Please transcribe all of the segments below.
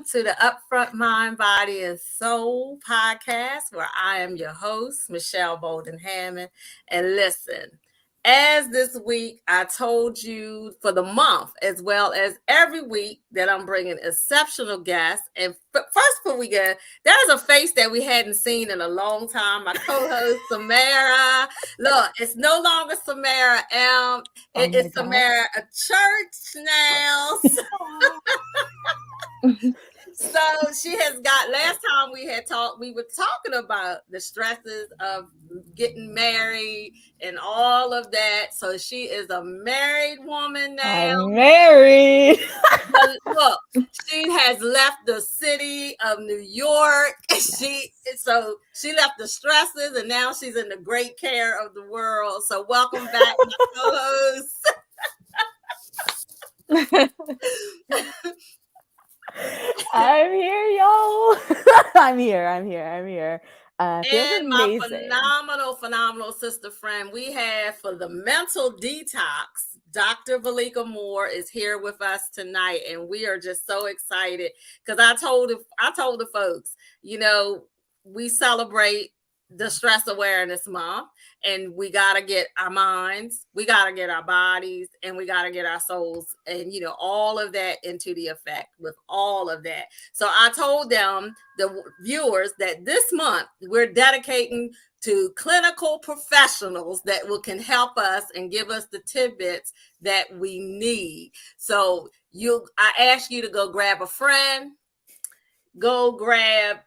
to the Upfront Mind, Body, and Soul podcast, where I am your host, Michelle Bolden Hammond. And listen, as this week I told you for the month, as well as every week, that I'm bringing exceptional guests. And first, before we go, there's a face that we hadn't seen in a long time. My co-host, Samara. Look, it's no longer Samara M. It's Samara a church now. So she has got, last time we had talked, we were talking about the stresses of getting married and all of that. So she is a married woman now. I'm married. But look, she has left the city of New York. Yes. She left the stresses and now she's in the great care of the world. So welcome back, my co-host. I'm here, y'all. I'm here. Feels And amazing. My phenomenal sister friend we have for the Mental Detox, Dr. Valeka Moore is here with us tonight, and we are just so excited because I told the folks, we celebrate the Stress Awareness Month, and we got to get our minds, we got to get our bodies, and we got to get our souls, and all of that into the effect with all of that. So I told them, the viewers, that this month we're dedicating to clinical professionals that can help us and give us the tidbits that we need. So I ask you to go grab a friend, go grab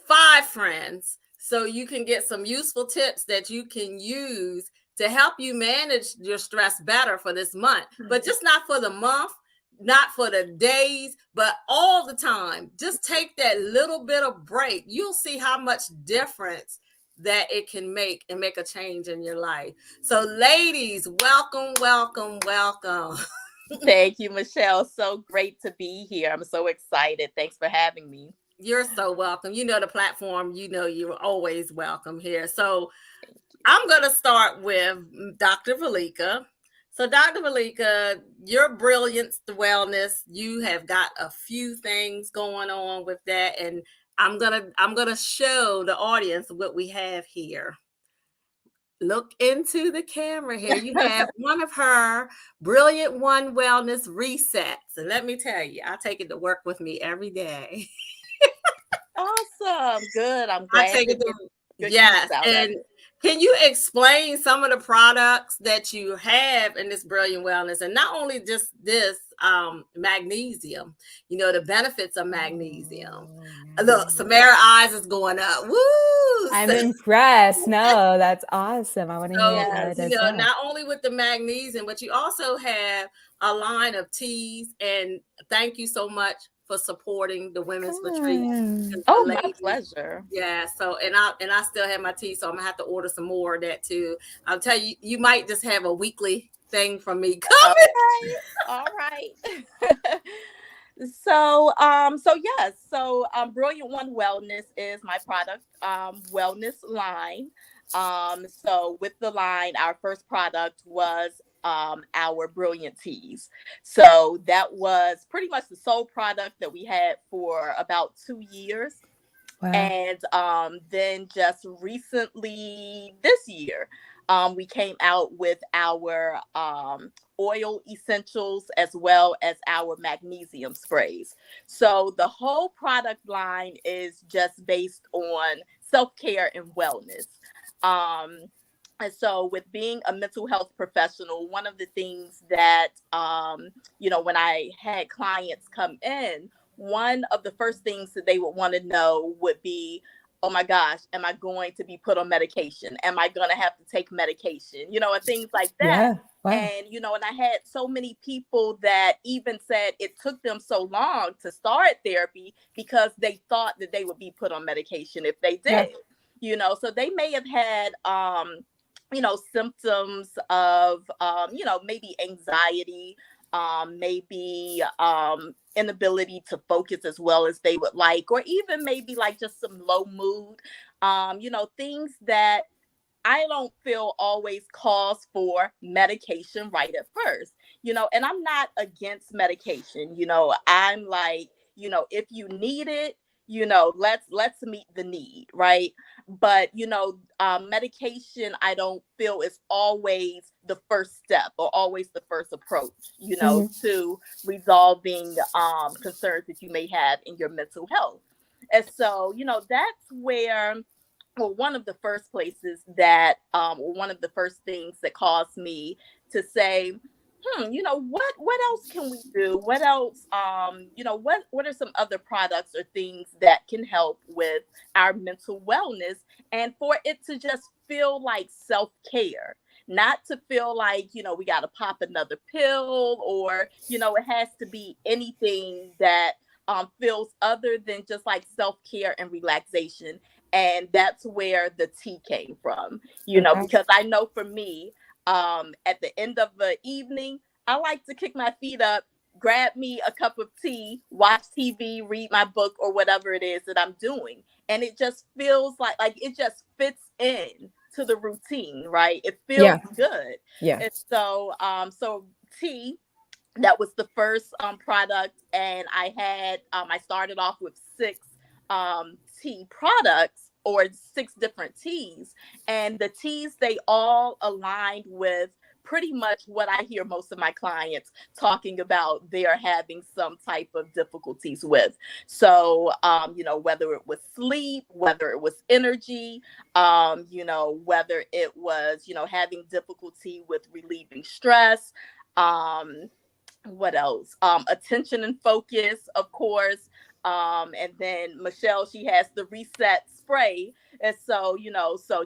5 friends, so you can get some useful tips that you can use to help you manage your stress better for this month. But just not for the month, not for the days, but all the time. Just take that little bit of break. You'll see how much difference that it can make and make a change in your life. So ladies, welcome. Thank you, Michelle. So great to be here. I'm so excited. Thanks for having me. You're so welcome. The platform, you're always welcome here. So I'm going to start with Dr. Valeka. So Dr. Valeka, your brilliance, the wellness, you have got a few things going on with that. And I'm going to show the audience what we have here. Look into the camera here. You have one of her Brilliant One Wellness resets. And let me tell you, I take it to work with me every day. Awesome. Good. I'm glad. Yes. And can you explain some of the products that you have in this Brilliant Wellness? And not only just this magnesium, the benefits of magnesium. Look, Samara eyes is going up. Woo! I'm impressed. No, that's awesome. I want to hear how it does. Not only with the magnesium, but you also have a line of teas. And thank you so much for supporting the women's retreat. Oh, my pleasure. Yeah. So, and I still have my tea, so I'm gonna have to order some more of that too. I'll tell you, you might just have a weekly thing from me coming. All right. So yes. So Brilliant One Wellness is my product wellness line. So with the line, our first product was our Brilliant Teas. So that was pretty much the sole product that we had for about 2 years. Wow. And then just recently this year, we came out with our oil essentials as well as our magnesium sprays. So the whole product line is just based on self-care and wellness. And so with being a mental health professional, one of the things that, when I had clients come in, one of the first things that they would want to know would be, oh my gosh, am I going to be put on medication? Am I going to have to take medication? And things like that. Yeah. Wow. And, and I had so many people that even said it took them so long to start therapy because they thought that they would be put on medication if they did, so they may have had, symptoms of, maybe anxiety, maybe inability to focus as well as they would like, or even maybe like just some low mood, things that I don't feel always calls for medication right at first, and I'm not against medication. I'm like, if you need it, let's meet the need, right? But medication, I don't feel is always the first step or always the first approach, to resolving concerns that you may have in your mental health. And so, that's where, well, one of the first places that, or one of the first things that caused me to say, what else can we do? What else, what are some other products or things that can help with our mental wellness, and for it to just feel like self-care, not to feel like, we got to pop another pill, or, it has to be anything that feels other than just like self-care and relaxation. And that's where the tea came from, Okay. because I know for me, at the end of the evening, I like to kick my feet up, grab me a cup of tea, watch TV, read my book, or whatever it is that I'm doing. And it just feels like it just fits in to the routine, right? It feels Yeah. good. Yeah. And so tea, that was the first product, and I started off with six tea products, or six different teas, and the teas, they all aligned with pretty much what I hear most of my clients talking about they are having some type of difficulties with. So whether it was sleep, whether it was energy, whether it was having difficulty with relieving stress, what else, attention and focus, of course. And then Michelle, she has the reset spray, and so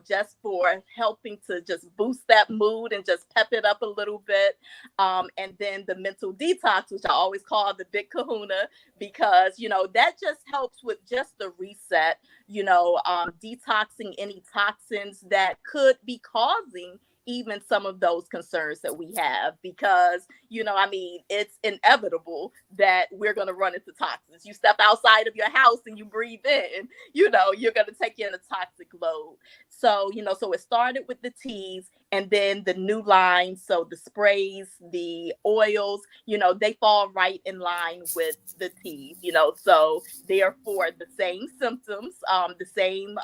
just for helping to just boost that mood and just pep it up a little bit. And then the mental detox, which I always call the big kahuna, because that just helps with just the reset, detoxing any toxins that could be causing even some of those concerns that we have, because it's inevitable that we're going to run into toxins. You step outside of your house and you breathe in, you're going to take in a toxic load. So so it started with the teas, and then the new line, so the sprays, the oils, they fall right in line with the teas, so they're for the same symptoms, the same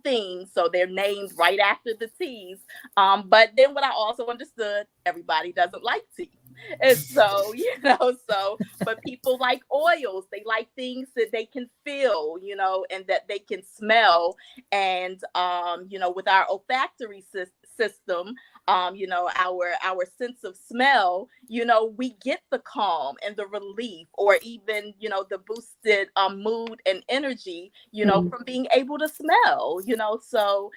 things, so they're named right after the teas. But then what I also understood, everybody doesn't like tea. And so, but people like oils. They like things that they can feel, and that they can smell. And, with our olfactory system, our sense of smell, we get the calm and the relief, or even, the boosted mood and energy, from being able to smell, so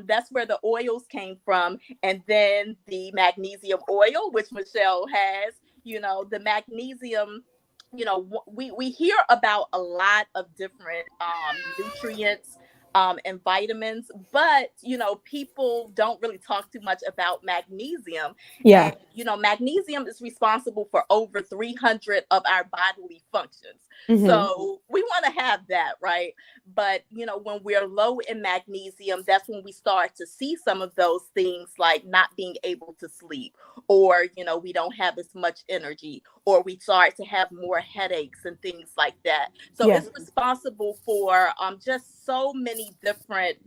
that's where the oils came from. And then the magnesium oil, which Michelle has, the magnesium, we hear about a lot of different nutrients and vitamins, but people don't really talk too much about magnesium. Yeah. And magnesium is responsible for over 300 of our bodily functions. Mm-hmm. So we want to have that, right? But when we're low in magnesium, that's when we start to see some of those things, like not being able to sleep, or we don't have as much energy, or we start to have more headaches and things like that. So Yeah. it's responsible for just so many different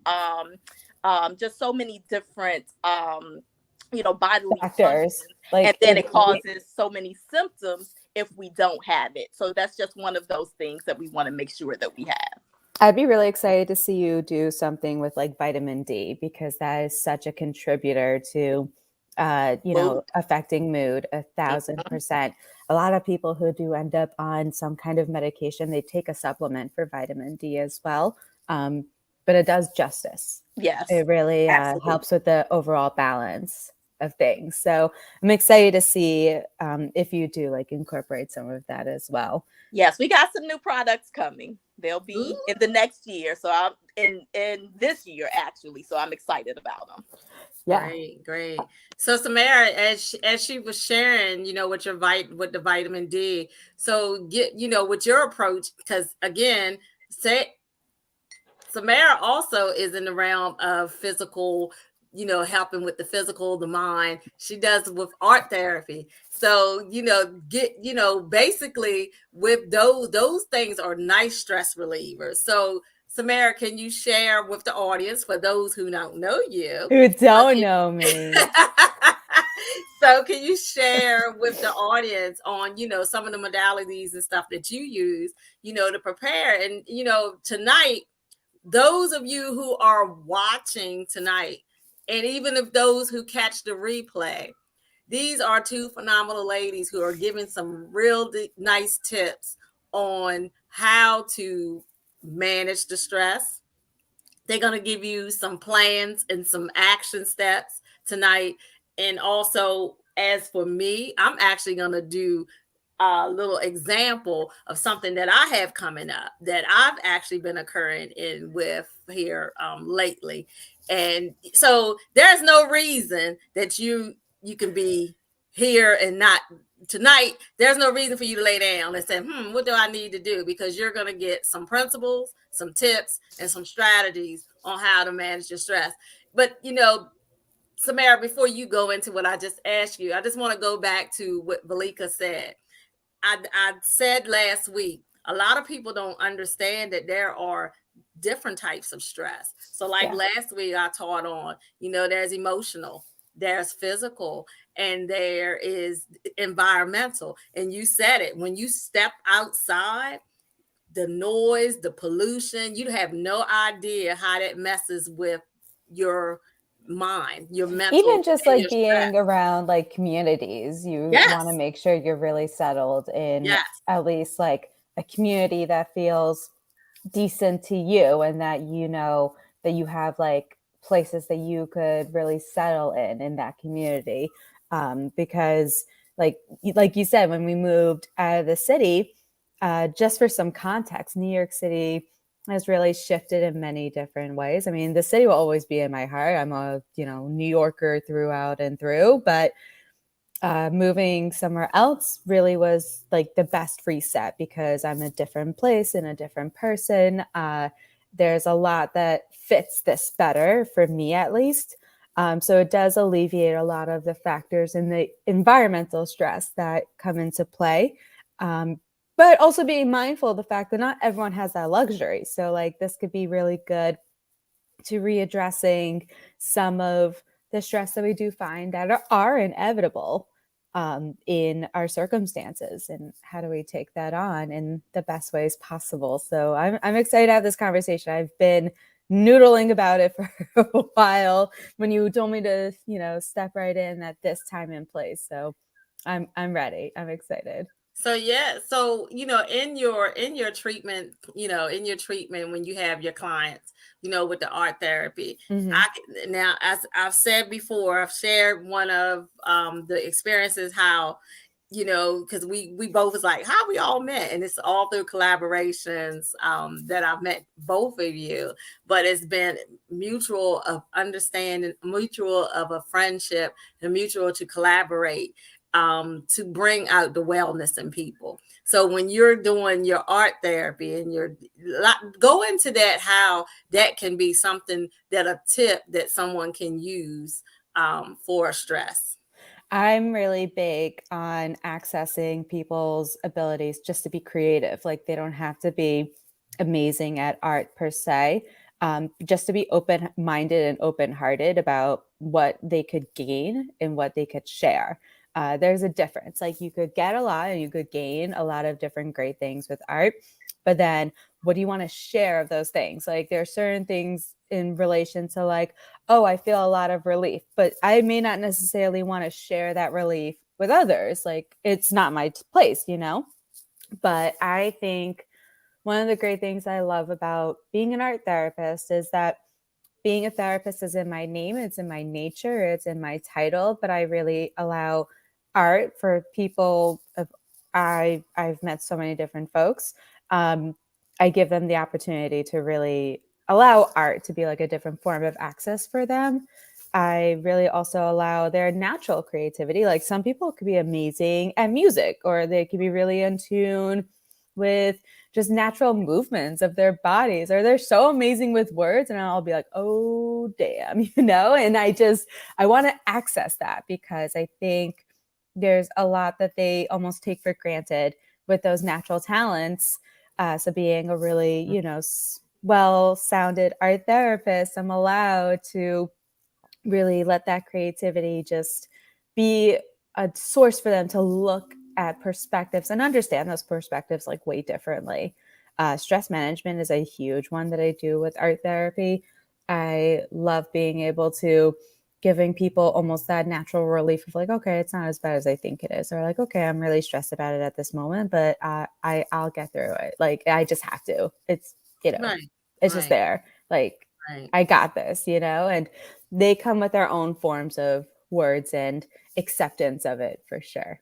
bodily functions. Factors. And then it causes so many symptoms if we don't have it. So that's just one of those things that we want to make sure that we have. I'd be really excited to see you do something with like vitamin D, because that is such a contributor to, affecting mood 1,000%. A lot of people who do end up on some kind of medication, they take a supplement for vitamin D as well. But it does justice. Yes. It really helps with the overall balance of things. So I'm excited to see if you do like incorporate some of that as well. Yes, we got some new products coming. They'll be in the next year. So I'm in this year, actually. So I'm excited about them. Yeah. Great. So Samara, as she was sharing, with with the vitamin D, so with your approach, because again, Samara also is in the realm of physical helping with the physical, the mind. She does with art therapy. So, basically with those things are nice stress relievers. So, Samara, can you share with the audience, for those who don't know you? Who don't know me. So can you share with the audience on, some of the modalities and stuff that you use, to prepare? And, tonight, those of you who are watching tonight, and even if those who catch the replay, these are two phenomenal ladies who are giving some real nice tips on how to manage the stress. They're going to give you some plans and some action steps tonight. And also, as for me, I'm actually going to do a little example of something that I have coming up that I've actually been occurring in with here lately. And so there's no reason that you can be here and not tonight. There's no reason for you to lay down and say, what do I need to do? Because you're going to get some principles, some tips, and some strategies on how to manage your stress. But, Samara, before you go into what I just asked you, I just want to go back to what Valeka said. I said last week, a lot of people don't understand that there are different types of stress. So like last week I taught on, there's emotional, there's physical, and there is environmental. And you said it, when you step outside, the noise, the pollution, you have no idea how that messes with your mind, your mental, even just like being stress. around like communities, you want to make sure you're really settled in at least like a community that feels decent to you, and that that you have like places that you could really settle in that community, because like you said, when we moved out of the city, just for some context, New York City has really shifted in many different ways. I mean, the city will always be in my heart. I'm a, New Yorker throughout and through, but moving somewhere else really was like the best reset, because I'm a different place and a different person. There's a lot that fits this better for me, at least. So it does alleviate a lot of the factors in the environmental stress that come into play. But also being mindful of the fact that not everyone has that luxury. So like this could be really good to readdressing some of the stress that we do find that are inevitable in our circumstances, and how do we take that on in the best ways possible. So I'm excited to have this conversation. I've been noodling about it for a while when you told me to, step right in at this time and place. So I'm ready. I'm excited. So in your treatment, when you have your clients, with the art therapy, now, as I've said before, I've shared one of the experiences how, because we both was like how we all met, and it's all through collaborations that I've met both of you, but it's been mutual of understanding, mutual of a friendship, and mutual to collaborate to bring out the wellness in people. So when you're doing your art therapy and you're go into that, how that can be something that a tip that someone can use for stress. I'm really big on accessing people's abilities just to be creative. Like they don't have to be amazing at art per se, just to be open-minded and open-hearted about what they could gain and what they could share. There's a difference. Like you could get a lot and you could gain a lot of different great things with art, but then what do you want to share of those things? Like there are certain things in relation to like, oh, I feel a lot of relief, but I may not necessarily want to share that relief with others. Like it's not my place, But I think one of the great things I love about being an art therapist is that being a therapist is in my name, it's in my nature, it's in my title, but I really allow art for people. I've met so many different folks. I give them the opportunity to really allow art to be like a different form of access for them. I really also allow their natural creativity. Like some people could be amazing at music, or they could be really in tune with just natural movements of their bodies, or they're so amazing with words. And I'll be like, oh, damn, and I want to access that, because I think there's a lot that they almost take for granted with those natural talents. So being a really, well-sounded art therapist, I'm allowed to really let that creativity just be a source for them to look at perspectives and understand those perspectives like way differently. Stress management is a huge one that I do with art therapy. I love being able to giving people almost that natural relief of like, okay, it's not as bad as I think it is. Or like, okay, I'm really stressed about it at this moment, but I'll get through it. Like, I just have to. It's, it's just there. Like, I got this, and they come with their own forms of words and acceptance of it, for sure.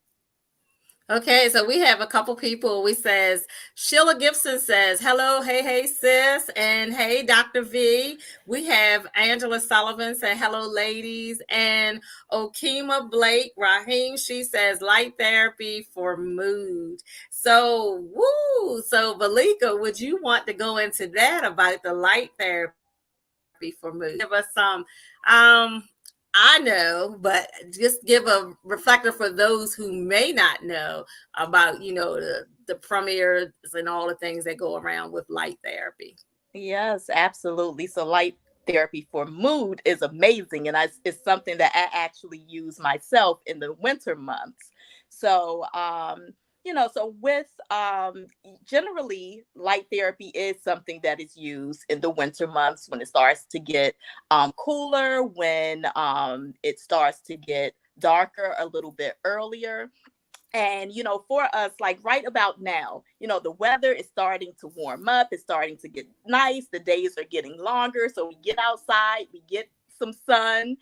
Okay, so we have a couple people. We says, Sheila Gibson says, hello, hey, sis, and hey, Dr. V. We have Angela Sullivan say, hello, ladies, and Okima Blake Rahim, she says, light therapy for mood. So, so Valeka, would you want to go into that about the light therapy for mood? Give us some, I know, but just give a reflector for those who may not know about, the premieres and all the things that go around with light therapy. Yes, absolutely. So light therapy for mood is amazing. And it's something that I actually use myself in the winter months. So, so with generally light therapy is something that is used in the winter months when it starts to get cooler, when it starts to get darker a little bit earlier. And, for us, like right about now, the weather is starting to warm up. It's starting to get nice. The days are getting longer. So we get outside, we get some sun,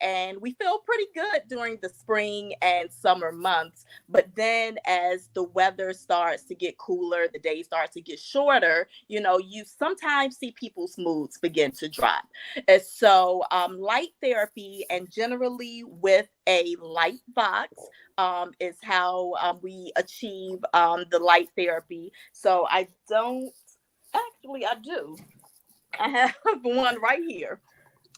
and we feel pretty good during the spring and summer months. But then as the weather starts to get cooler, the days start to get shorter, you sometimes see people's moods begin to drop. And so light therapy, and generally with a light box, is how we achieve the light therapy. So I do. I have one right here.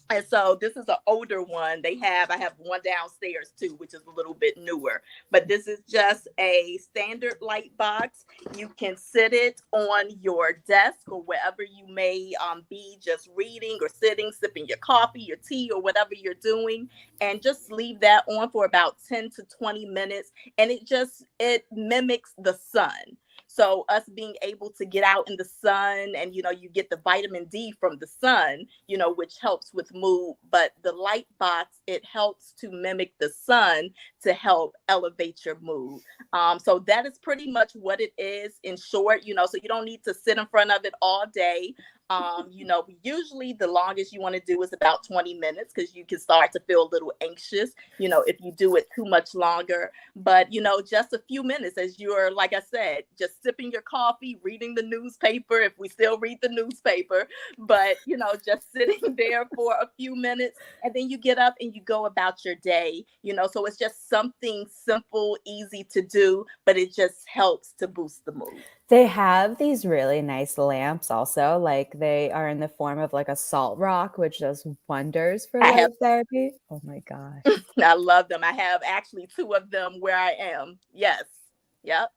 And so this is an older one. I have one downstairs too, which is a little bit newer, but this is just a standard light box. You can sit it on your desk or wherever you may be just reading or sitting, sipping your coffee, your tea, or whatever you're doing, and just leave that on for about 10 to 20 minutes. And it mimics the sun. So us being able to get out in the sun, and, you get the vitamin D from the sun, which helps with mood. But the light box, it helps to mimic the sun to help elevate your mood. So that is pretty much what it is in short, so you don't need to sit in front of it all day. Usually the longest you want to do is about 20 minutes, because you can start to feel a little anxious, if you do it too much longer. But, just a few minutes as you're, like I said, just sipping your coffee, reading the newspaper, if we still read the newspaper, but, just sitting there for a few minutes, and then you get up and you go about your day, so it's just something simple, easy to do, but it just helps to boost the mood. They have these really nice lamps also, like they are in the form of like a salt rock, which does wonders for light therapy. Oh my gosh. I love them. I have actually 2 of them where I am. Yes. Yep.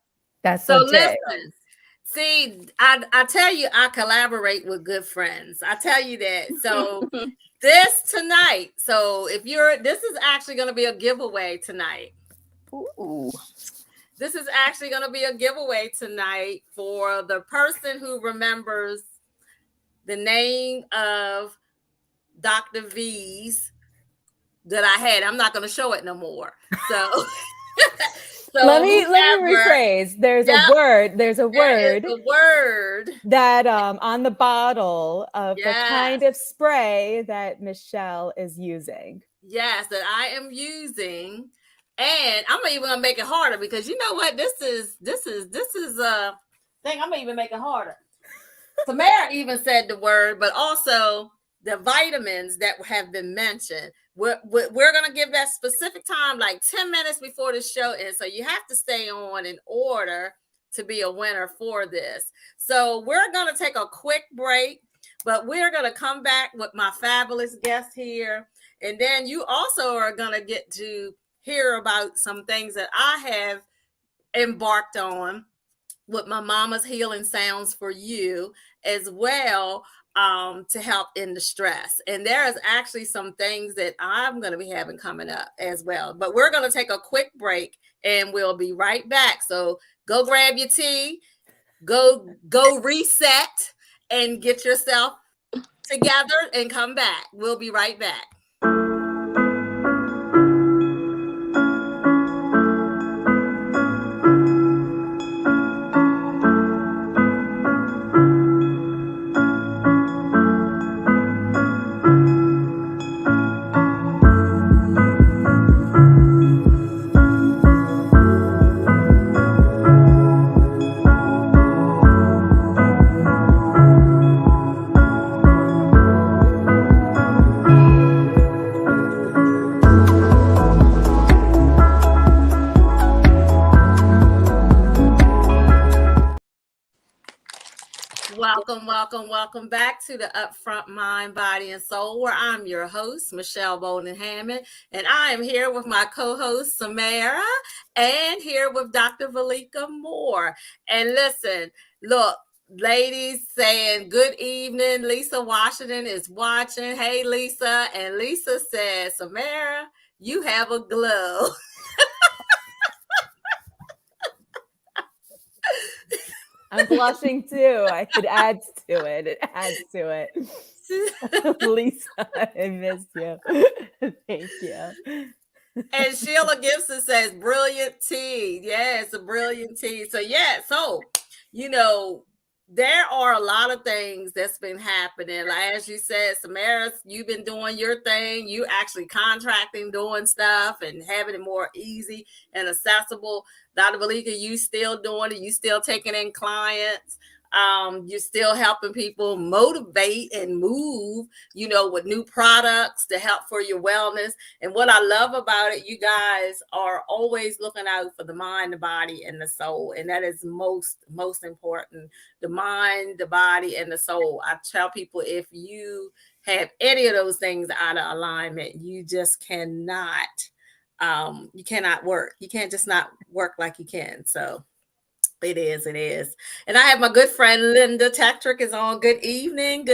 That's so legit. Listen. See, I tell you, I collaborate with good friends. I tell you that. So this tonight. So this is actually going to be a giveaway tonight. Ooh. This is actually going to be a giveaway tonight for the person who remembers the name of Dr. V's that I had. I'm not going to show it no more. So, let me rephrase. There's a word that on the bottle of the kind of spray that Michelle is using. Yes, that I am using. And I'm even gonna make it harder, because you know what? This is a thing. I'm gonna even make it harder. Tamara even said the word, but also the vitamins that have been mentioned. We're gonna give that specific time, like 10 minutes before the show ends. So you have to stay on in order to be a winner for this. So we're going to take a quick break, but we're going to come back with my fabulous guest here. And then you also are going to get to hear about some things that I have embarked on with my Mama's Healing Sounds for You as well, to help in the stress. And there is actually some things that I'm going to be having coming up as well. But we're going to take a quick break and we'll be right back. So go grab your tea, go reset and get yourself together and come back. We'll be right back. Welcome back to the Upfront Mind, Body, and Soul, where I'm your host, Michelle Bolden Hammond, and I am here with my co-host, Samara, and here with Dr. Valeka Moore. And listen, look, ladies saying good evening. Lisa Washington is watching. Hey, Lisa. And Lisa says, Samara, you have a glow. I'm blushing too. I could add to it. It adds to it. Lisa, I miss you. Thank you. And Sheila Gibson says, brilliant tea. Yeah, it's a brilliant tea. So, there are a lot of things that's been happening. Like, as you said, Samara, you've been doing your thing. You actually contracting, doing stuff and having it more easy and accessible. Dr. Valeka, you still doing it. You still taking in clients. You're still helping people motivate and move, with new products to help for your wellness. And what I love about it, you guys are always looking out for the mind, the body, and the soul. And that is most important. The mind, the body, and the soul. I tell people, if you have any of those things out of alignment, you just cannot, you cannot work. You can't just not work like you can. So it is. And I have my good friend Linda Tetrick is on. Good evening.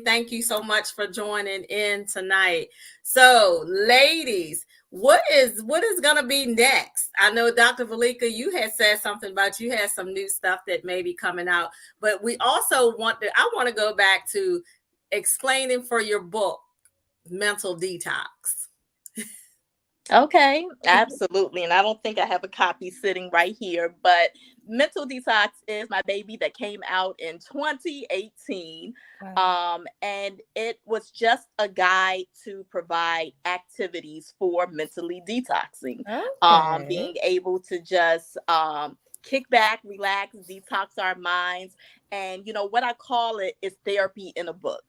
Thank you so much for joining in tonight. So, ladies, what is going to be next? I know, Dr. Valeka, you had said something about you had some new stuff that may be coming out, but we also I want to go back to explaining for your book, Mental Detox. Okay, absolutely. And I don't think I have a copy sitting right here, but Mental Detox is my baby that came out in 2018. Wow. And it was just a guide to provide activities for mentally detoxing. Okay. Being able to just kick back, relax, detox our minds. And, what I call it is therapy in a book.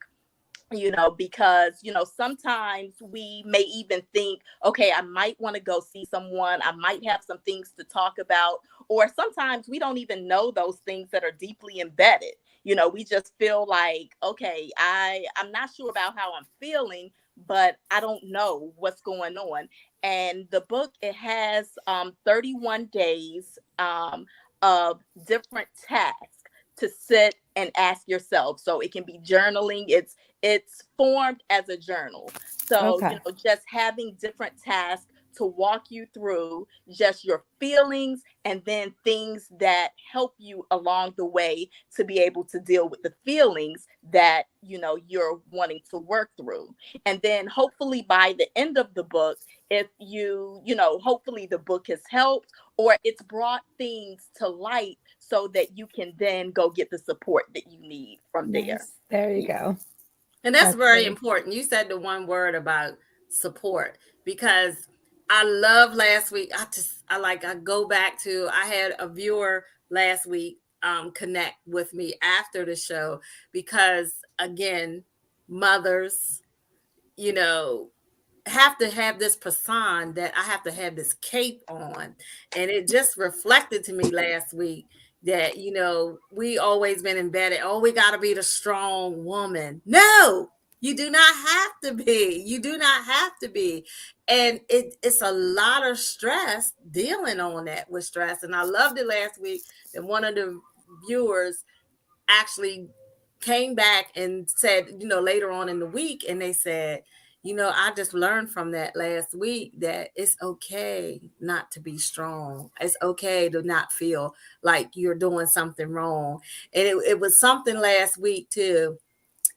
Because, sometimes we may even think, okay, I might want to go see someone. I might have some things to talk about. Or sometimes we don't even know those things that are deeply embedded. We just feel like, okay, I'm not sure about how I'm feeling, but I don't know what's going on. And the book, it has 31 days of different tasks to sit and ask yourself. So it can be journaling. It's formed as a journal. So, okay. Just having different tasks to walk you through just your feelings and then things that help you along the way to be able to deal with the feelings that, you're wanting to work through. And then hopefully by the end of the book, if hopefully the book has helped or it's brought things to light so that you can then go get the support that you need from there. There you go. And that's very important. You said the one word about support, because I love last week. I go back to, I had a viewer last week connect with me after the show, because again, mothers, have to have this persona that I have to have this cape on. And it just reflected to me last week. that, you know, we always been embedded. Oh, we got to be the strong woman. No, you do not have to be. You do not have to be. And it's a lot of stress dealing on that with stress. And I loved it last week that one of the viewers actually came back and said, you know, later on in the week, and they said, you know, I just learned from that last week that it's okay not to be strong. It's okay to not feel like you're doing something wrong. And it was something last week too,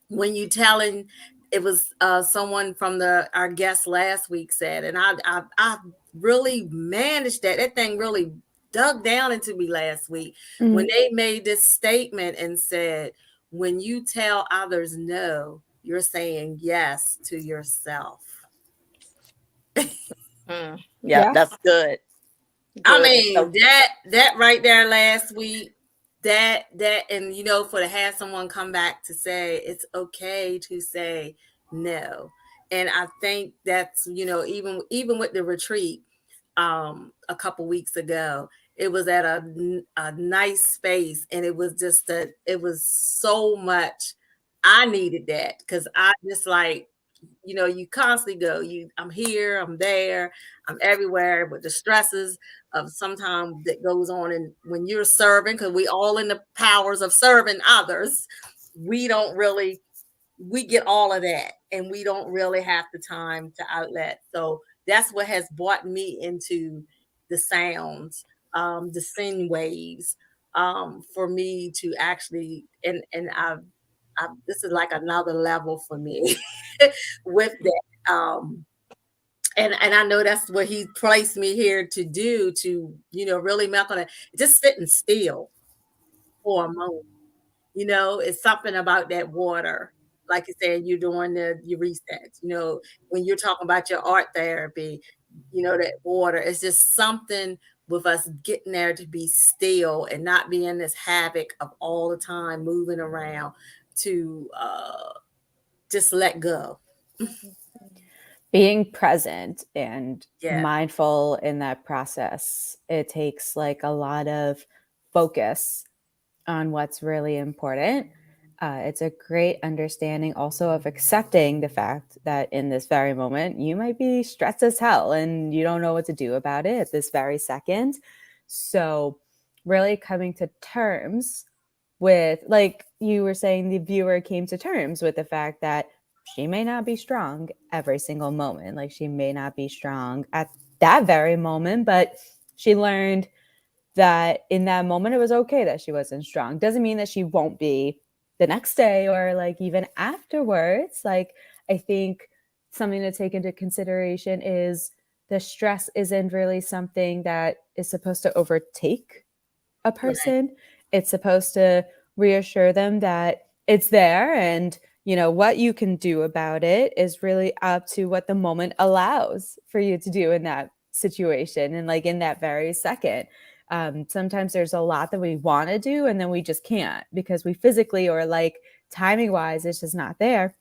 when you telling, it was someone from our guest last week said, and I really managed that thing really dug down into me last week, when they made this statement and said, when you tell others no, you're saying yes to yourself. Yeah, that's good. I mean, that right there last week, that and you know, for to have someone come back to say it's okay to say no. And I think that's, you know, even with the retreat a couple weeks ago, it was at a nice space, and it was just it was so much. I needed that because I just like, you know, you constantly go, I'm here, I'm there, I'm everywhere, with the stresses of sometimes that goes on. And when you're serving, because we all in the powers of serving others, we don't really, we get all of that, and we don't really have the time to outlet. So that's what has brought me into the sounds, the sine waves, for me to actually, and this is like another level for me with that. And I know that's what he placed me here to do, to, you know, really not gonna just sitting still for a moment. You know, it's something about that water. Like you said, you're doing your resets. You know, when you're talking about your art therapy, you know, that water, it's just something with us getting there to be still and not be in this havoc of all the time moving around, to just let go. Being present and mindful in that process, it takes like a lot of focus on what's really important. It's a great understanding also of accepting the fact that in this very moment, you might be stressed as hell and you don't know what to do about it at this very second. So really coming to terms with, like you were saying, the viewer came to terms with the fact that she may not be strong every single moment. Like she may not be strong at that very moment, but she learned that in that moment, it was okay that she wasn't strong. Doesn't mean that she won't be the next day or like even afterwards. Like, I think something to take into consideration is the stress isn't really something that is supposed to overtake a person. Right. It's supposed to reassure them that it's there, and you know what you can do about it is really up to what the moment allows for you to do in that situation and like in that very second. Sometimes there's a lot that we want to do and then we just can't because we physically or like timing wise it's just not there.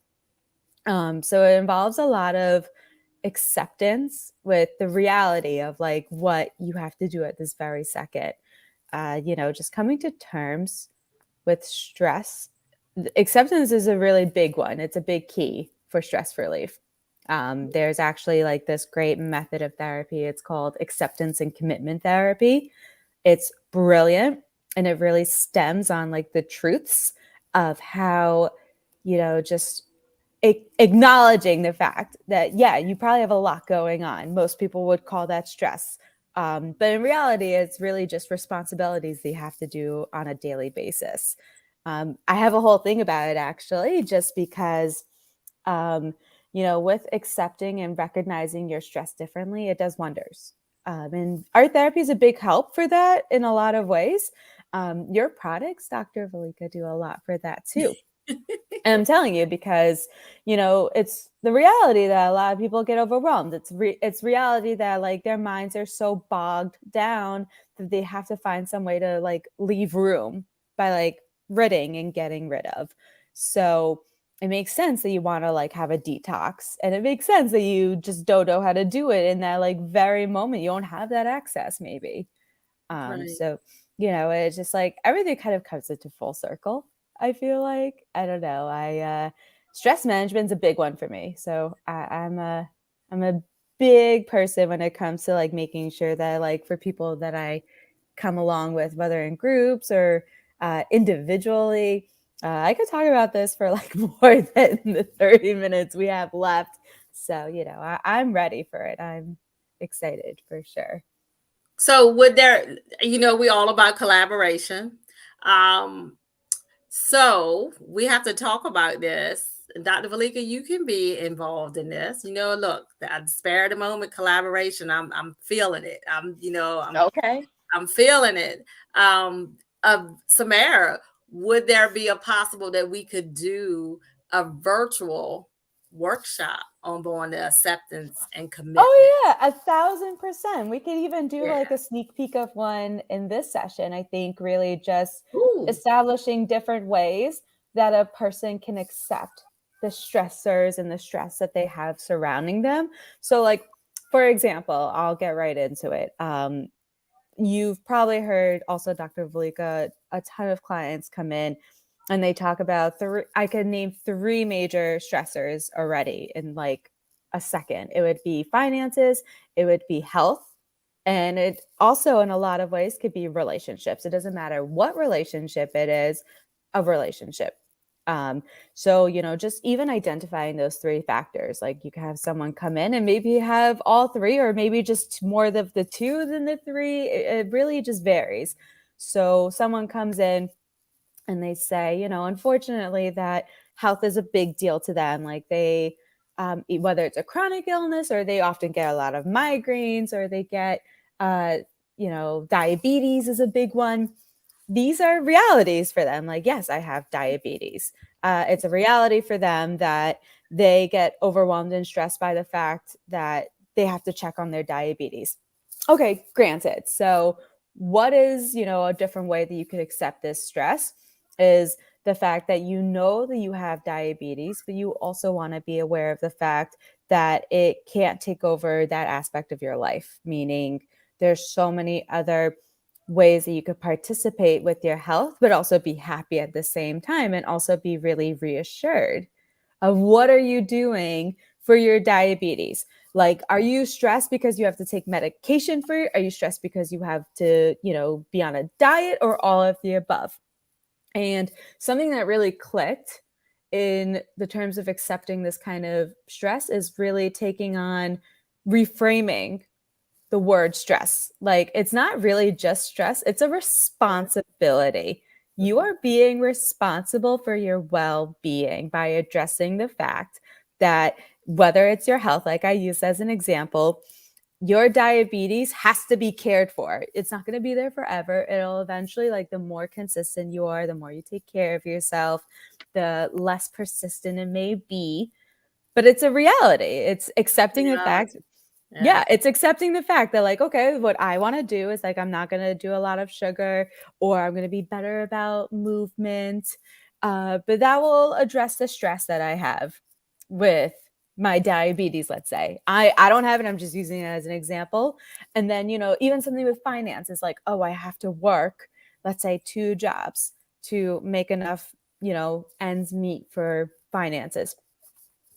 So it involves a lot of acceptance with the reality of like what you have to do at this very second. You know, just coming to terms with stress. Acceptance is a really big one. It's a big key for stress relief. There's actually like this great method of therapy. It's called acceptance and commitment therapy. It's brilliant. And it really stems on like the truths of how, you know, just acknowledging the fact that, yeah, you probably have a lot going on. Most people would call that stress. But in reality, it's really just responsibilities they have to do on a daily basis. I have a whole thing about it, actually, just because, you know, with accepting and recognizing your stress differently, it does wonders. And art therapy is a big help for that in a lot of ways. Your products, Dr. Valeka, do a lot for that too. And I'm telling you because, you know, it's the reality that a lot of people get overwhelmed. It's reality that like their minds are so bogged down that they have to find some way to like leave room by like ridding and getting rid of. So it makes sense that you want to like have a detox, and it makes sense that you just don't know how to do it in that like very moment. You don't have that access maybe. Right. So it's just like everything kind of comes into full circle. I feel like, I don't know. Stress management's a big one for me. So I'm a big person when it comes to like making sure that like for people that I come along with, whether in groups or individually. I could talk about this for like more than the 30 minutes we have left. So, I'm ready for it. I'm excited for sure. So would there, we all about collaboration. So we have to talk about this. Dr. Valeka, you can be involved in this. Look, the spare the moment collaboration. I'm feeling it. Okay. I'm feeling it. Samara, would there be a possible that we could do a virtual workshop on the acceptance and commitment? Oh yeah, 1,000%. We could even do like a sneak peek of one in this session. I think really just establishing different ways that a person can accept the stressors and the stress that they have surrounding them. So like, for example, I'll get right into it. You've probably heard also Dr. Valeka, a ton of clients come in and they talk about I could name 3 major stressors already in like a second. It would be finances, it would be health, and it also in a lot of ways could be relationships. It doesn't matter what relationship it is, a relationship. So, just even identifying those 3 factors, like you can have someone come in and maybe have all 3, or maybe just more of the 2 than the 3. It really just varies. So someone comes in and they say, unfortunately, that health is a big deal to them. Like they, whether it's a chronic illness, or they often get a lot of migraines, or they get, diabetes is a big one. These are realities for them. Like, yes, I have diabetes. It's a reality for them that they get overwhelmed and stressed by the fact that they have to check on their diabetes. Okay, granted. So what is, a different way that you could accept this stress is the fact that that you have diabetes, but you also want to be aware of the fact that it can't take over that aspect of your life, meaning there's so many other ways that you could participate with your health, but also be happy at the same time, and also be really reassured of what are you doing for your diabetes. Like, are you stressed because you have to take medication for it? Are you stressed because you have to, be on a diet, or all of the above? And something that really clicked in the terms of accepting this kind of stress is really taking on reframing the word stress. Like, it's not really just stress, it's a responsibility. You are being responsible for your well-being by addressing the fact that whether it's your health, like I used as an example, your diabetes has to be cared for. It's not going to be there forever. It'll eventually, like, the more consistent you are, the more you take care of yourself, the less persistent it may be. But it's a reality. It's accepting the fact. Yeah, it's accepting the fact that, like, okay, what I want to do is like, I'm not going to do a lot of sugar, or I'm going to be better about movement. But that will address the stress that I have with my diabetes, let's say. I don't have it. I'm just using it as an example. And then, even something with finances, like, oh, I have to work, let's say 2 jobs to make enough, ends meet for finances.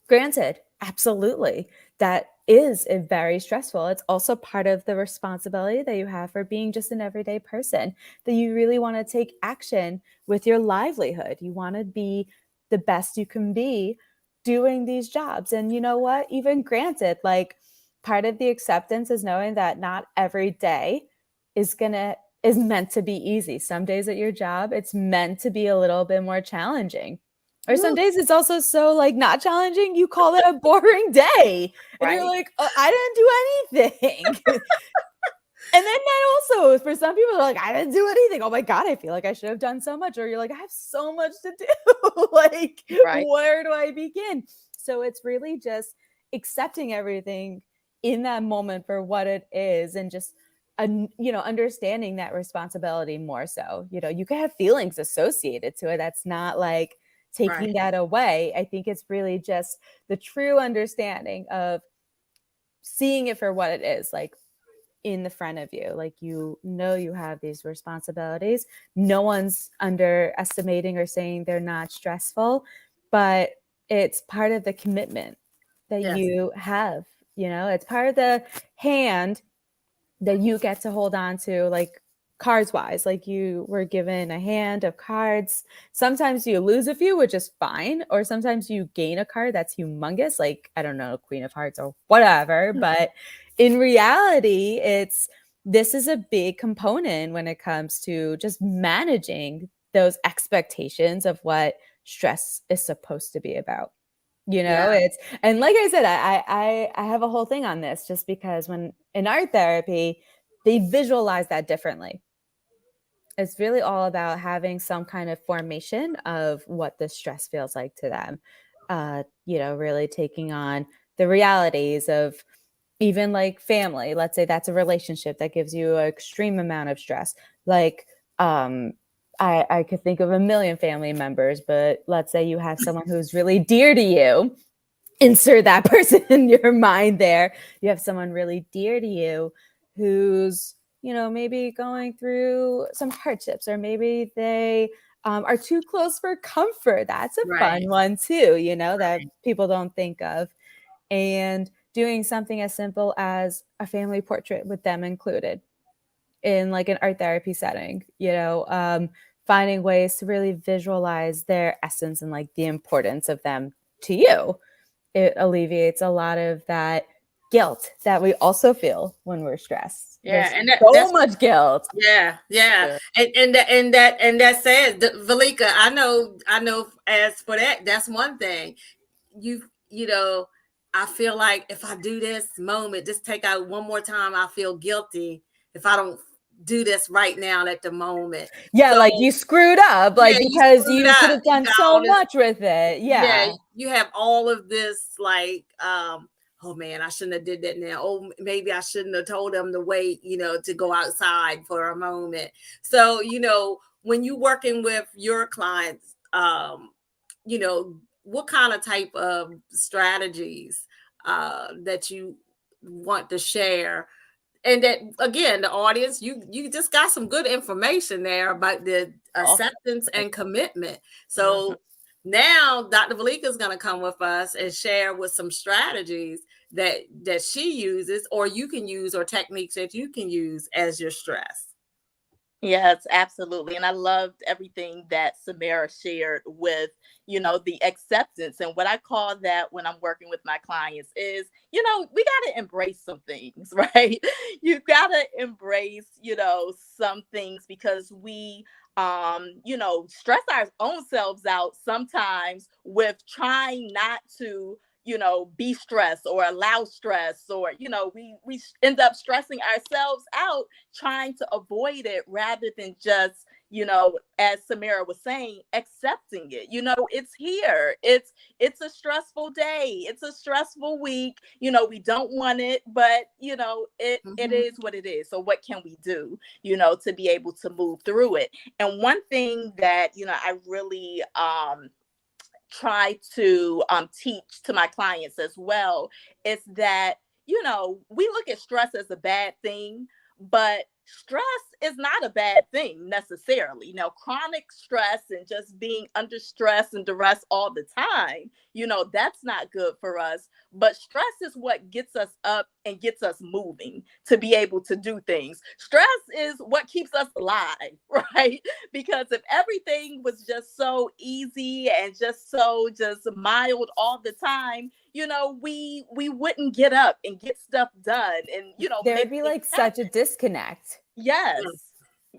Granted, absolutely. That is very stressful. It's also part of the responsibility that you have for being just an everyday person, that you really want to take action with your livelihood. You want to be the best you can be doing these jobs. And you know what? Even granted, like, part of the acceptance is knowing that not every day is meant to be easy. Some days at your job, it's meant to be a little bit more challenging. Or some days it's also so, like, not challenging, you call it a boring day. And you're like, I didn't do anything. And then that also, for some people, are like, I didn't do anything. Oh my God, I feel like I should have done so much. Or you're like, I have so much to do. Like, where do I begin? So it's really just accepting everything in that moment for what it is, and just, understanding that responsibility more so. You can have feelings associated to it. That's not like taking that away. I think it's really just the true understanding of seeing it for what it is. Like, in the front of you. Like, you have these responsibilities. No one's underestimating or saying they're not stressful, but it's part of the commitment that you have. It's part of the hand that you get to hold on to, like cards wise. Like, you were given a hand of cards. Sometimes you lose a few, which is fine, or sometimes you gain a card that's humongous, like, I don't know, Queen of Hearts or whatever. But in reality, this is a big component when it comes to just managing those expectations of what stress is supposed to be about. And like I said, I have a whole thing on this, just because when in art therapy, they visualize that differently. It's really all about having some kind of formation of what the stress feels like to them. Really taking on the realities of even like family. Let's say that's a relationship that gives you an extreme amount of stress. Like, I could think of a million family members, but let's say you have someone who's really dear to you. Insert that person in your mind there. You have someone really dear to you who's, maybe going through some hardships, or maybe they are too close for comfort. That's a fun one too, that people don't think of. And doing something as simple as a family portrait with them included in like an art therapy setting, finding ways to really visualize their essence and like the importance of them to you. It alleviates a lot of that guilt that we also feel when we're stressed. Yeah, There's and so much guilt. Yeah. And that says, Valeka, I know as for that's one thing. I feel like if I do this moment, just take out one more time, I feel guilty if I don't do this right now at the moment. Yeah, so, like you screwed up, like because you could have done so much with it. Yeah, you have all of this, like, oh man, I shouldn't have did that now. Oh, maybe I shouldn't have told them to wait, to go outside for a moment. So, when you're working with your clients, what kind of type of strategies that you want to share? And that, again, the audience, you just got some good information there about the acceptance and commitment. So now Dr. Valeka is going to come with us and share with some strategies that she uses, or you can use, or techniques that you can use as your stress. Yes, absolutely. And I loved everything that Samara shared with, the acceptance. And what I call that when I'm working with my clients is, we got to embrace some things, right? You got to embrace, some things, because we, stress our own selves out sometimes with trying not to be stressed or allow stress, or, we end up stressing ourselves out trying to avoid it, rather than just, as Samara was saying, accepting it. It's here. It's a stressful day. It's a stressful week. We don't want it, but, it is what it is. So what can we do, to be able to move through it? And one thing that, I really, try to teach to my clients as well is that, we look at stress as a bad thing, but stress is not a bad thing necessarily. Chronic stress and just being under stress and duress all the time, that's not good for us. But stress is what gets us up and gets us moving to be able to do things. Stress is what keeps us alive, right? Because if everything was just so easy and just mild all the time, we wouldn't get up and get stuff done. And, there would be like such a disconnect. Yes,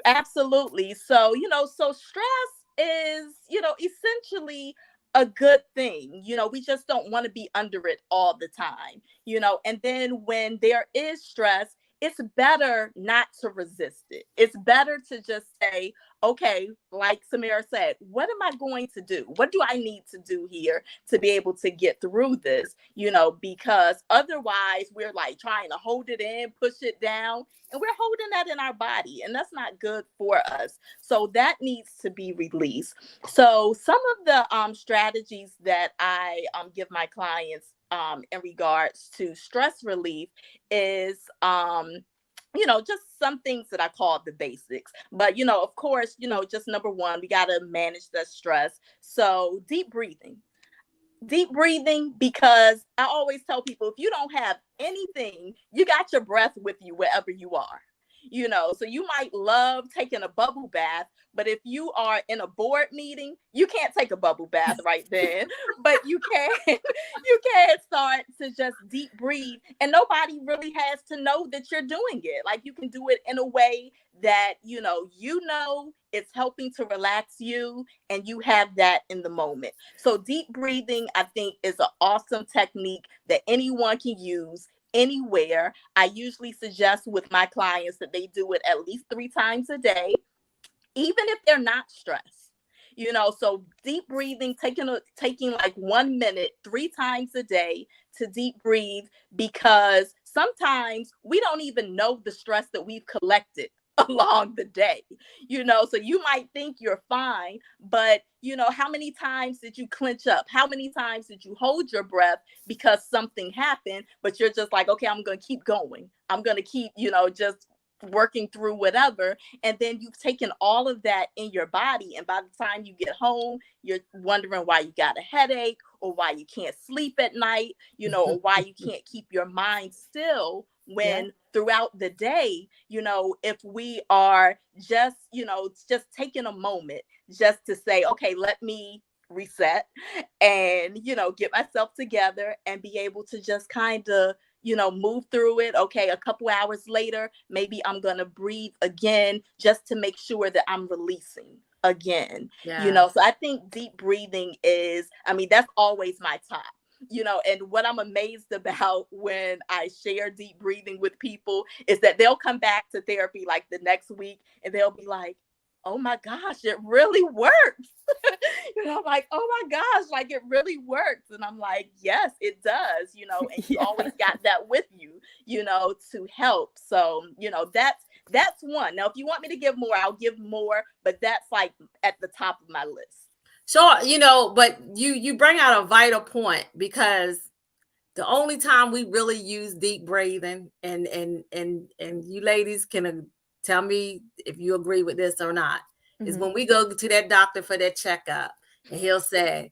absolutely. So, so stress is, essentially a good thing. We just don't want to be under it all the time, and then when there is stress, it's better not to resist it. It's better to just say, okay, like Samara said, what am I going to do? What do I need to do here to be able to get through this? Because otherwise we're like trying to hold it in, push it down, and we're holding that in our body, and that's not good for us. So that needs to be released. So some of the strategies that I give my clients in regards to stress relief is just some things that I call the basics. But, of course, just number one, we got to manage the stress. So deep breathing. Deep breathing, because I always tell people, if you don't have anything, you got your breath with you wherever you are. So you might love taking a bubble bath, but if you are in a board meeting, you can't take a bubble bath right then. But you can you can start to just deep breathe, and nobody really has to know that you're doing it. Like, you can do it in a way that it's helping to relax you, and you have that in the moment. So deep breathing, I think, is an awesome technique that anyone can use anywhere. I usually suggest with my clients that they do it at least 3 times a day, even if they're not stressed. So deep breathing, taking like 1 minute 3 times a day to deep breathe, because sometimes we don't even know the stress that we've collected along the day. So you might think you're fine, but how many times did you clench up? How many times did you hold your breath because something happened, but you're just like, okay, I'm going to keep going. I'm going to keep, just working through whatever. And then you've taken all of that in your body. And by the time you get home, you're wondering why you got a headache, or why you can't sleep at night, or why you can't keep your mind still, when throughout the day, if we are just taking a moment just to say, okay, let me reset and, get myself together and be able to just kind of, move through it. Okay, a couple hours later, maybe I'm going to breathe again, just to make sure that I'm releasing again. So I think deep breathing that's always my top. And what I'm amazed about when I share deep breathing with people is that they'll come back to therapy like the next week, and they'll be like, oh my gosh, it really works. I'm like, oh my gosh, like, it really works. And I'm like, yes, it does, and you always got that with you, to help. So, that's one. Now, if you want me to give more, I'll give more, but that's like at the top of my list. Sure, but you bring out a vital point, because the only time we really use deep breathing, and you ladies can tell me if you agree with this or not, is when we go to that doctor for that checkup, and he'll say,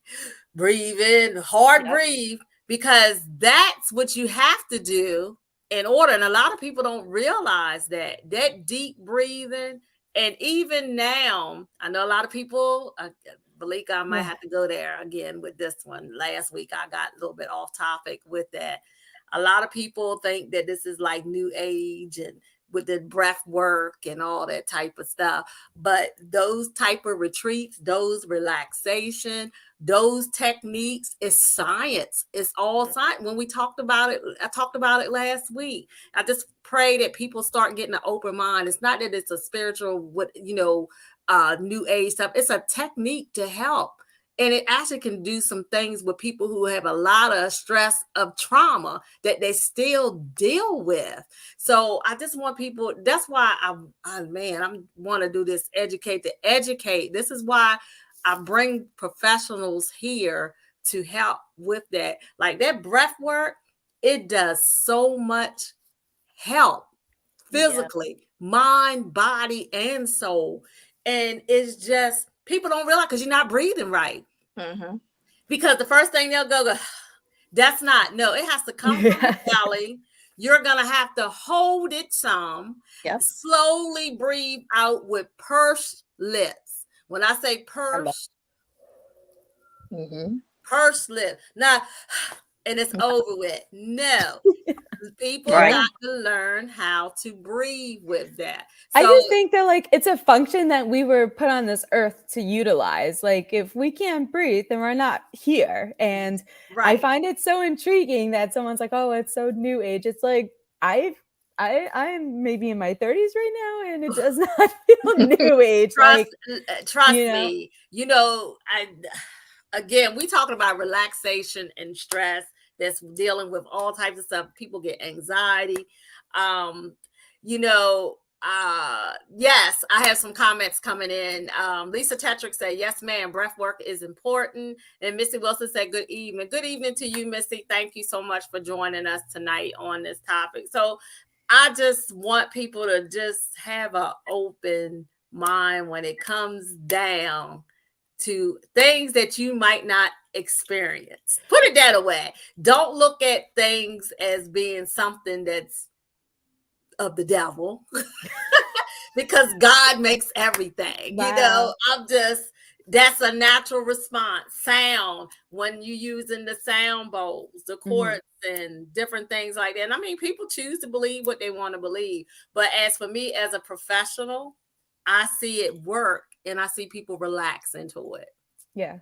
breathe in, hard breathe, because that's what you have to do in order. And a lot of people don't realize that deep breathing. And even now, I know a lot of people, Valeka, I might have to go there again with this one. Last week, I got a little bit off topic with that. A lot of people think that this is like new age and with the breath work and all that type of stuff. But those type of retreats, those relaxation, those techniques is science. It's all science. When we talked about it, I talked about it last week. I just pray that people start getting an open mind. It's not that it's a spiritual, new age stuff. It's a technique to help. And it actually can do some things with people who have a lot of stress of trauma that they still deal with. So I just want people, that's why I want to do this, educate to educate. This is why I bring professionals here to help with that. Like that breath work, it does so much help physically, mind, body, and soul. And it's just, people don't realize, because you're not breathing right. Because the first thing they'll go, that's not, no, it has to come from the belly. You're going to have to hold it some, slowly breathe out with pursed lips. When I say pursed, pursed lips. Now, and it's over with. No. People got to learn how to breathe with that. So, I just think that, like, it's a function that we were put on this earth to utilize. Like, if we can't breathe, then we're not here. And I find it so intriguing that someone's like, oh, it's so new age. It's like, I'm maybe in my 30s right now, and it does not feel new age. Trust me. Again, we talking about relaxation and stress that's dealing with all types of stuff. People get anxiety. Yes, I have some comments coming in. Lisa Tetrick said, yes, ma'am, breath work is important. And Missy Wilson said, good evening. Good evening to you, Missy. Thank you so much for joining us tonight on this topic. So I just want people to just have an open mind when it comes down to things that you might not experience. Put it that way. Don't look at things as being something that's of the devil because God makes everything. Wow. You know, that's a natural response. Sound, when you using the sound bowls, the chords, and different things like that. And I mean, people choose to believe what they want to believe. But as for me, as a professional, I see it work and I see people relax into it. Yeah.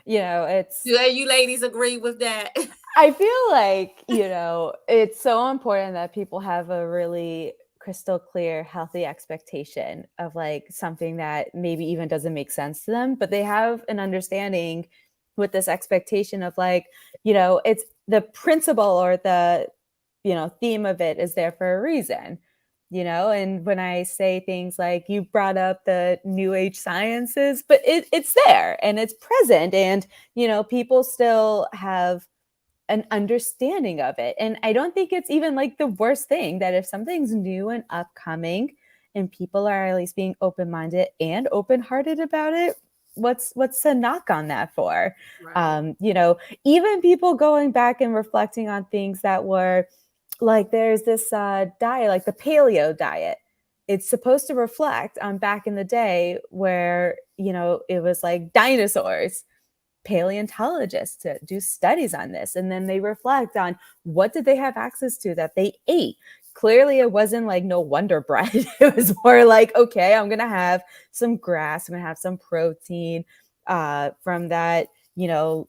You know, Do you ladies agree with that? I feel like, you know, it's so important that people have a really crystal clear, healthy expectation of like something that maybe even doesn't make sense to them, but they have an understanding with this expectation of like, you know, it's the principle or the, you know, theme of it is there for a reason. You know, and when I say things like you brought up the new age sciences, but it's there and it's present, and you know, people still have an understanding of it. And I don't think it's even like the worst thing that if something's new and upcoming and people are at least being open-minded and open-hearted about it, what's the knock on that for? Right. You know, even people going back and reflecting on things that were like, there's this diet, like the paleo diet. It's supposed to reflect on back in the day where, you know, it was like dinosaurs. Paleontologists to do studies on this, and then they reflect on what did they have access to that they ate. Clearly it wasn't like no Wonder Bread. It was more like, okay, I'm gonna have some grass, I'm gonna have some protein from that, you know,